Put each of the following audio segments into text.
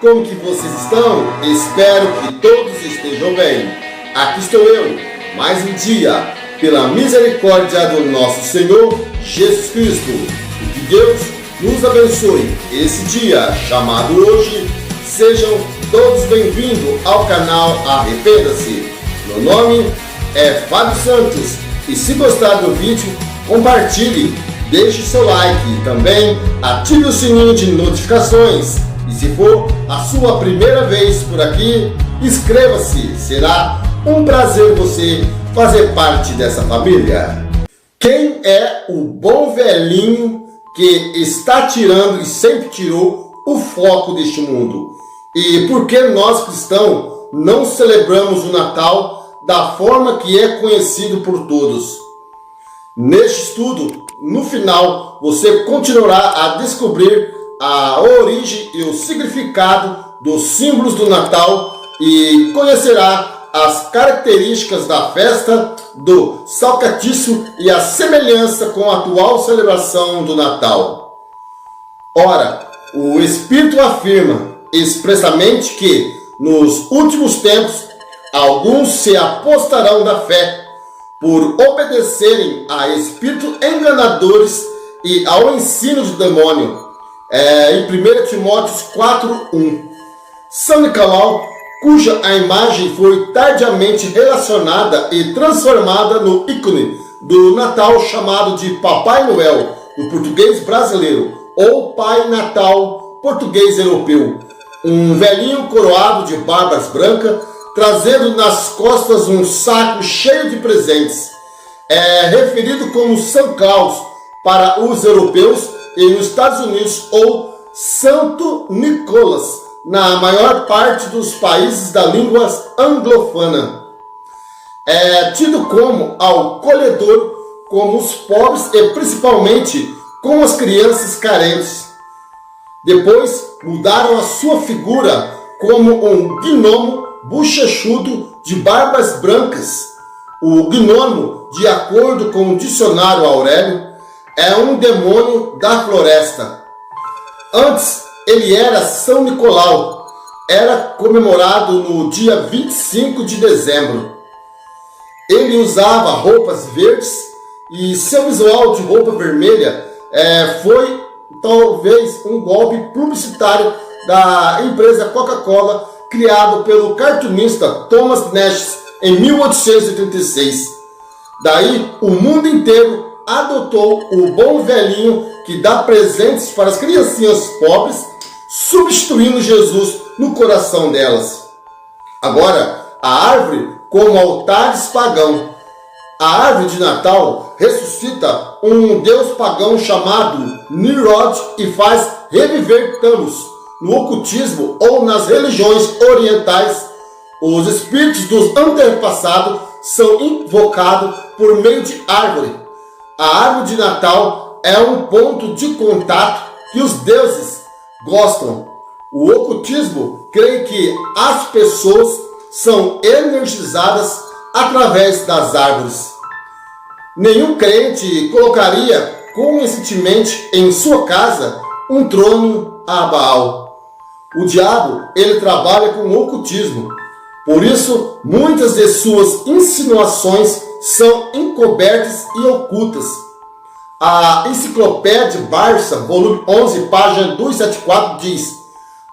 como que vocês estão? Espero que todos estejam bem. Aqui estou eu, mais um dia, pela misericórdia do nosso Senhor Jesus Cristo. E que Deus nos abençoe esse dia, chamado hoje. Sejam todos bem-vindos ao canal Arrependa-se. Meu nome é Fábio Santos e se gostar do vídeo, compartilhe, deixe seu like e também ative o sininho de notificações. E se for a sua primeira vez por aqui, inscreva-se, será um prazer você fazer parte dessa família. Quem é o bom velhinho que está tirando e sempre tirou o foco deste mundo? E por que nós cristãos não celebramos o Natal da forma que é conhecido por todos? Neste estudo, no final, você continuará a descobrir a origem e o significado dos símbolos do Natal e conhecerá as características da festa do salcatiço e a semelhança com a atual celebração do Natal. Ora, o Espírito afirma expressamente que, nos últimos tempos, alguns se apostarão da fé por obedecerem a espíritos enganadores e ao ensino do demônio. Em 1 Timóteo 4:1. São Nicolau, cuja a imagem foi tardiamente relacionada e transformada no ícone do Natal chamado de Papai Noel, no português brasileiro, ou Pai Natal, português europeu. Um velhinho coroado de barbas brancas, trazendo nas costas um saco cheio de presentes. É referido como São Claus para os europeus e nos Estados Unidos, ou Santo Nicolas na maior parte dos países da língua anglofona. É tido como acolhedor com os pobres e principalmente com as crianças carentes. Depois mudaram a sua figura como um gnomo bochechudo de barbas brancas. O gnomo, de acordo com o dicionário Aurélio, é um demônio da floresta. Antes, ele era São Nicolau. Era comemorado no dia 25 de dezembro. Ele usava roupas verdes e seu visual de roupa vermelha foi talvez um golpe publicitário da empresa Coca-Cola, criado pelo cartunista Thomas Nash em 1886. Daí, o mundo inteiro adotou o bom velhinho que dá presentes para as criancinhas pobres, substituindo Jesus no coração delas. Agora, a árvore como altares pagão. A árvore de Natal ressuscita um deus pagão chamado Nimrod e faz reviver Thanos. No ocultismo ou nas religiões orientais, os espíritos dos antepassados são invocados por meio de árvore. A árvore de Natal é um ponto de contato que os deuses gostam. O ocultismo crê que as pessoas são energizadas através das árvores. Nenhum crente colocaria conscientemente em sua casa um trono a Baal. O diabo, ele trabalha com o ocultismo. Por isso, muitas de suas insinuações são encobertas e ocultas. A Enciclopédia Barça, volume 11, página 274, diz: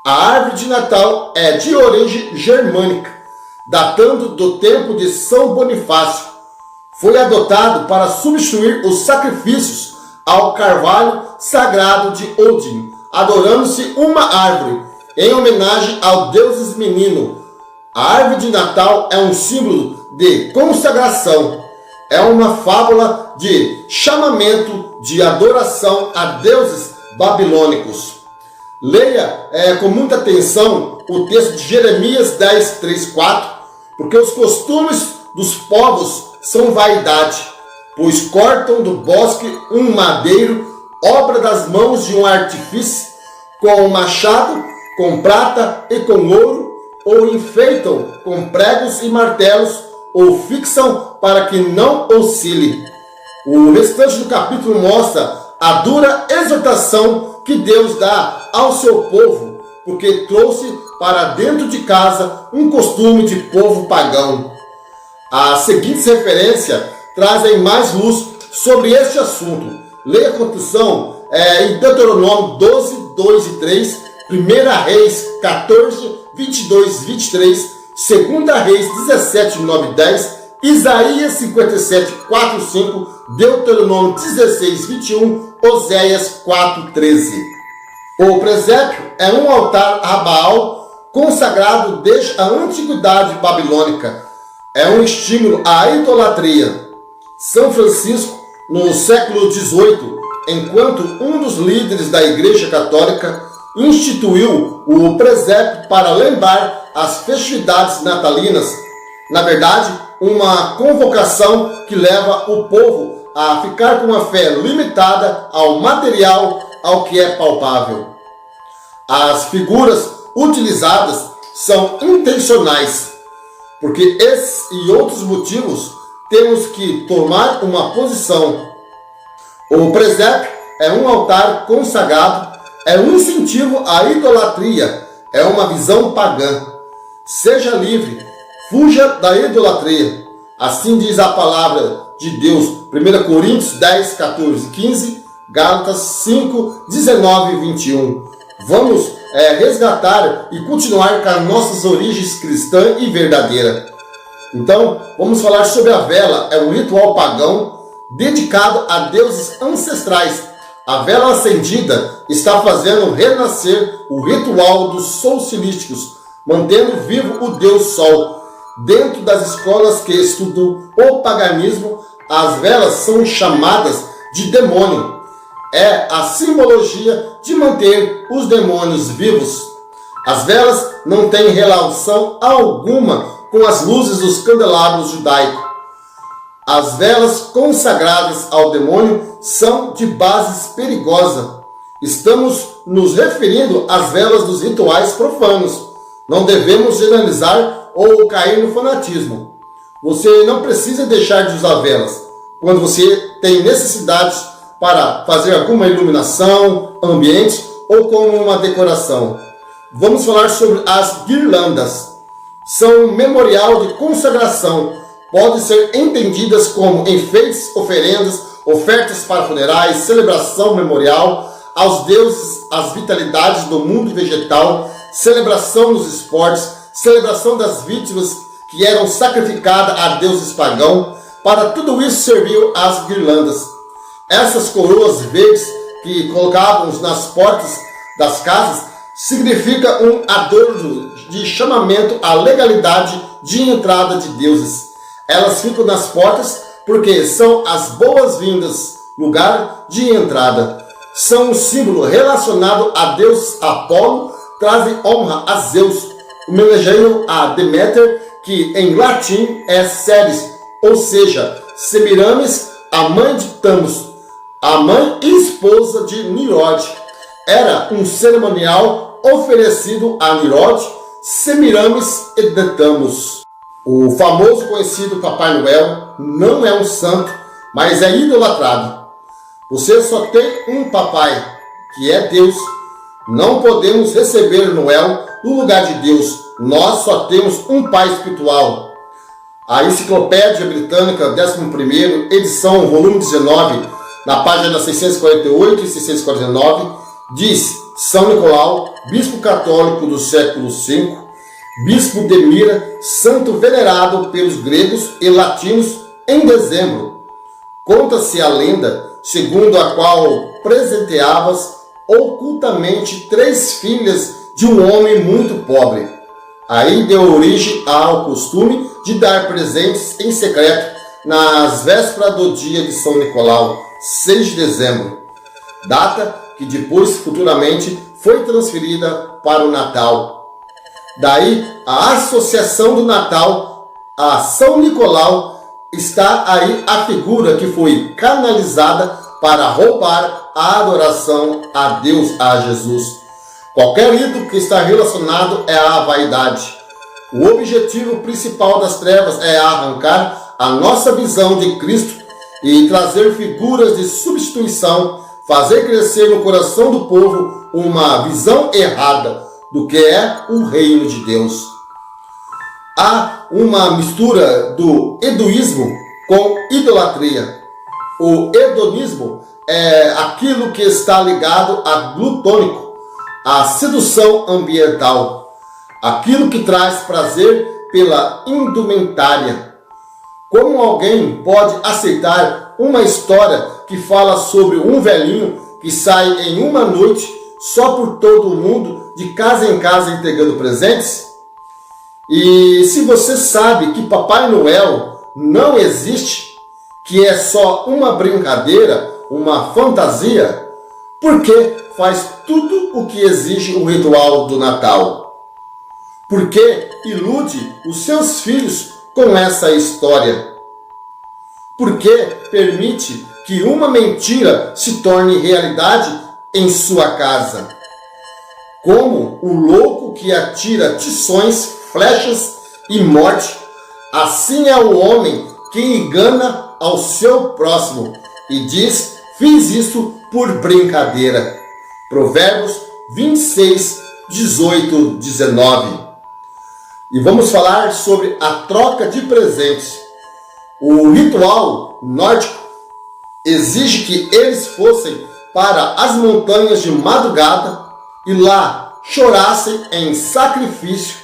a árvore de Natal é de origem germânica, datando do tempo de São Bonifácio. Foi adotado para substituir os sacrifícios ao carvalho sagrado de Odin, adorando-se uma árvore, em homenagem ao deus menino. A árvore de Natal é um símbolo de consagração. É uma fábula de chamamento de adoração a deuses babilônicos. Leia com muita atenção o texto de Jeremias 10, 3, 4, porque os costumes dos povos são vaidade, pois cortam do bosque um madeiro, obra das mãos de um artífice, com machado, com prata e com ouro, ou enfeitam com pregos e martelos, ou fixam para que não oscile. O restante do capítulo mostra a dura exortação que Deus dá ao seu povo porque trouxe para dentro de casa um costume de povo pagão. As seguintes referências trazem mais luz sobre este assunto. Leia a condição em Deuteronômio 12, 2 e 3, 1 Reis 14, 22 e 23, 2 Reis 17, 9 e 10, Isaías 57, 4 e 5, Deuteronômio 16, 21, Oséias 4, 13. O presépio é um altar a Baal consagrado desde a antiguidade babilônica. É um estímulo à idolatria. São Francisco, no século XVIII, enquanto um dos líderes da Igreja Católica, instituiu o presépio para lembrar as festividades natalinas. Na verdade, uma convocação que leva o povo a ficar com uma fé limitada ao material, ao que é palpável. As figuras utilizadas são intencionais, porque esses e outros motivos temos que tomar uma posição. O presépio é um altar consagrado, é um incentivo à idolatria, é uma visão pagã. Seja livre, fuja da idolatria. Assim diz a palavra de Deus, 1 Coríntios 10, 14 e 15, Gálatas 5, 19 e 21. Vamos resgatar e continuar com as nossas origens cristã e verdadeira. Então, vamos falar sobre a vela. É um ritual pagão dedicado a deuses ancestrais. A vela acendida está fazendo renascer o ritual dos solstícios, mantendo vivo o Deus Sol. Dentro das escolas que estudam o paganismo, as velas são chamadas de demônio. É a simbologia de manter os demônios vivos. As velas não têm relação alguma com as luzes dos candelabros judaicos. As velas consagradas ao demônio são de base perigosa. Estamos nos referindo às velas dos rituais profanos. Não devemos generalizar ou cair no fanatismo. Você não precisa deixar de usar velas quando você tem necessidades para fazer alguma iluminação, ambiente ou como uma decoração. Vamos falar sobre as guirlandas. São um memorial de consagração. Podem ser entendidas como enfeites, oferendas, ofertas para funerais, celebração memorial aos deuses, às vitalidades do mundo vegetal, celebração nos esportes, celebração das vítimas que eram sacrificadas a deuses pagãos. Para tudo isso serviu as guirlandas. Essas coroas verdes que colocávamos nas portas das casas significa um adorno de chamamento à legalidade de entrada de deuses. Elas ficam nas portas porque são as boas-vindas, lugar de entrada. São um símbolo relacionado a Deus Apolo, trazem honra a Zeus, homenageiam a Deméter, que em latim é Ceres, ou seja, Semiramis, a mãe de Tamos, a mãe e esposa de Nirode. Era um cerimonial oferecido a Nirode, Semiramis e de Tamos. O famoso conhecido Papai Noel não é um santo, mas é idolatrado. Você só tem um papai, que é Deus. Não podemos receber Noel no lugar de Deus. Nós só temos um pai espiritual. A Enciclopédia Britânica, 11ª edição, volume 19, na página 648 e 649, diz: São Nicolau, bispo católico do século V, bispo de Mira, santo venerado pelos gregos e latinos em dezembro. Conta-se a lenda, segundo a qual presenteavas ocultamente 3 filhas de um homem muito pobre. Aí deu origem ao costume de dar presentes em secreto nas vésperas do dia de São Nicolau, 6 de dezembro, data que depois futuramente foi transferida para o Natal. Daí a associação do Natal a São Nicolau. Está aí a figura que foi canalizada para roubar a adoração a Deus, a Jesus. Qualquer ídolo que está relacionado é a vaidade. O objetivo principal das trevas é arrancar a nossa visão de Cristo e trazer figuras de substituição, fazer crescer no coração do povo uma visão errada do que é o reino de Deus. Há uma mistura do hedonismo com idolatria. O hedonismo é aquilo que está ligado a glutônico, a sedução ambiental, aquilo que traz prazer pela indumentária. Como alguém pode aceitar uma história que fala sobre um velhinho que sai em uma noite só por todo o mundo, de casa em casa entregando presentes? E se você sabe que Papai Noel não existe, que é só uma brincadeira, uma fantasia, por que faz tudo o que exige o ritual do Natal? Por que ilude os seus filhos com essa história? Por que permite que uma mentira se torne realidade em sua casa? Como o louco que atira tições, flechas e morte, assim é o homem que engana ao seu próximo e diz: fiz isso por brincadeira. Provérbios 26, 18, 19. E vamos falar sobre a troca de presentes. O ritual nórdico exige que eles fossem para as montanhas de madrugada e lá chorassem em sacrifício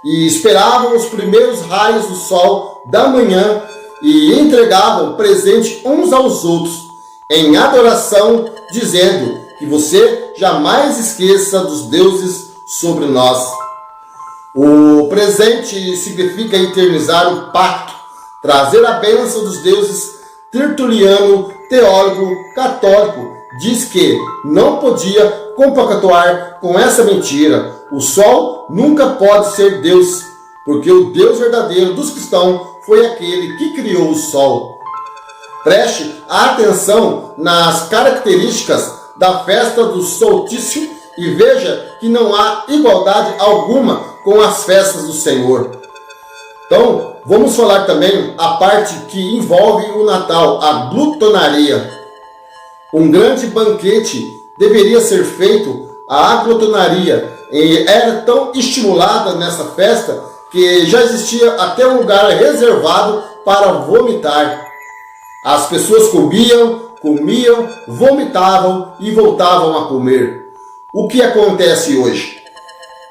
e esperavam os primeiros raios do sol da manhã e entregavam presente uns aos outros em adoração, dizendo que você jamais esqueça dos deuses sobre nós. O presente significa eternizar o pacto, trazer a bênção dos deuses. Tertuliano, teólogo católico, diz que não podia compactuar com essa mentira. O sol nunca pode ser Deus, porque o Deus verdadeiro dos cristãos foi aquele que criou o sol. Preste atenção nas características da festa do solstício e veja que não há igualdade alguma com as festas do Senhor. Então, vamos falar também a parte que envolve o Natal, a glutonaria. Um grande banquete deveria ser feito. A glutonaria era tão estimulada nessa festa que já existia até um lugar reservado para vomitar. As pessoas comiam, vomitavam e voltavam a comer. O que acontece hoje?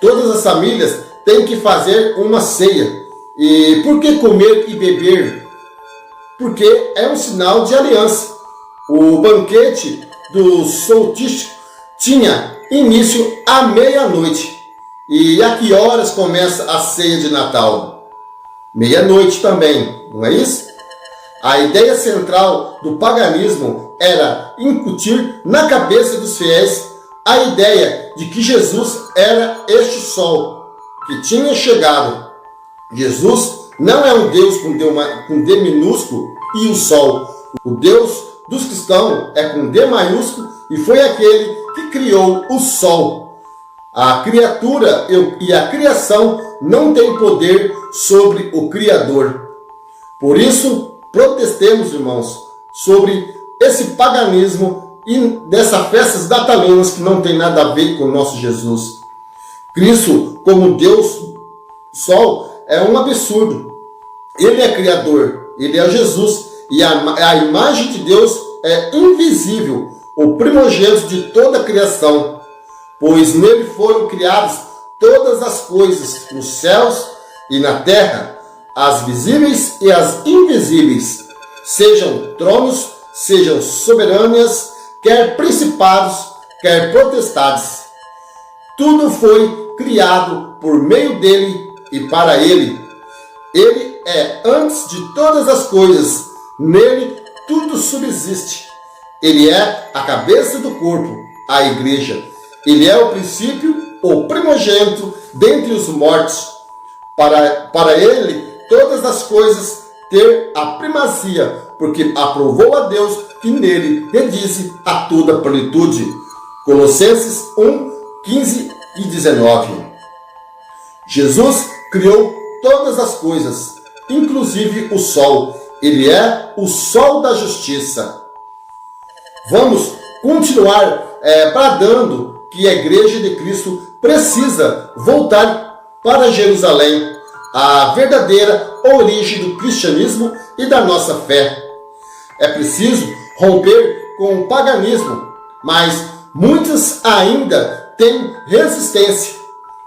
Todas as famílias têm que fazer uma ceia. E por que comer e beber? Porque é um sinal de aliança. O banquete do solstício tinha início à meia-noite. E a que horas começa a ceia de Natal? Meia-noite também, não é isso? A ideia central do paganismo era incutir na cabeça dos fiéis a ideia de que Jesus era este sol que tinha chegado. Jesus não é um Deus com D minúsculo e o sol. O Deus dos cristãos é com D maiúsculo e foi aquele que criou o sol. A criatura e a criação não têm poder sobre o Criador. Por isso, protestemos, irmãos, sobre esse paganismo e dessas festas natalinas que não tem nada a ver com o nosso Jesus. Cristo, como Deus Sol, é um absurdo. Ele é Criador, ele é Jesus, e a imagem de Deus é invisível, o primogênito de toda a criação, pois nele foram criadas todas as coisas, nos céus e na terra, as visíveis e as invisíveis, sejam tronos, sejam soberanias, quer principados, quer potestades. Tudo foi criado por meio dele e para ele. Ele é antes de todas as coisas, nele tudo subsiste. Ele é a cabeça do corpo, a igreja. Ele é o princípio, o primogênito dentre os mortos. Para ele, todas as coisas ter a primazia, porque aprovou a Deus que nele redize a toda a plenitude. Colossenses 1, 15 e 19. Jesus criou todas as coisas, inclusive o sol. Ele é o sol da justiça. Vamos continuar bradando que a Igreja de Cristo precisa voltar para Jerusalém, a verdadeira origem do cristianismo e da nossa fé. É preciso romper com o paganismo, mas muitos ainda têm resistência,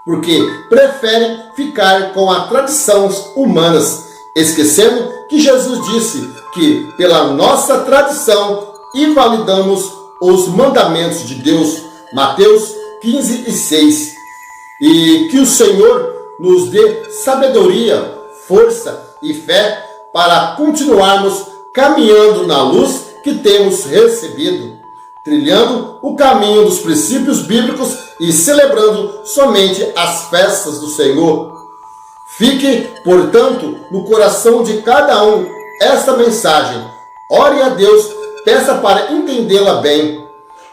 porque preferem ficar com as tradições humanas, esquecendo que Jesus disse que pela nossa tradição invalidamos os mandamentos de Deus. Mateus 15:6. E que o Senhor nos dê sabedoria, força e fé para continuarmos caminhando na luz que temos recebido, trilhando o caminho dos princípios bíblicos e celebrando somente as festas do Senhor. Fique, portanto, no coração de cada um esta mensagem. Ore a Deus, peça para entendê-la bem.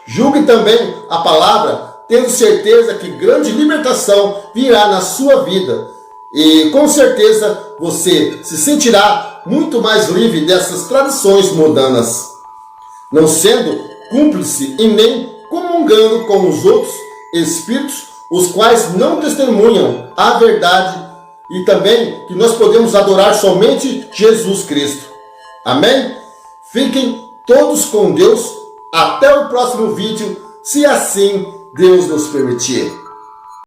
Julgue também a palavra, tendo certeza que grande libertação virá na sua vida. E com certeza você se sentirá muito mais livre dessas tradições mundanas, não sendo cúmplice e nem comungando com os outros espíritos, os quais não testemunham a verdade, e também que nós podemos adorar somente Jesus Cristo. Amém? Fiquem todos com Deus. Até o próximo vídeo, se assim Deus nos permitir.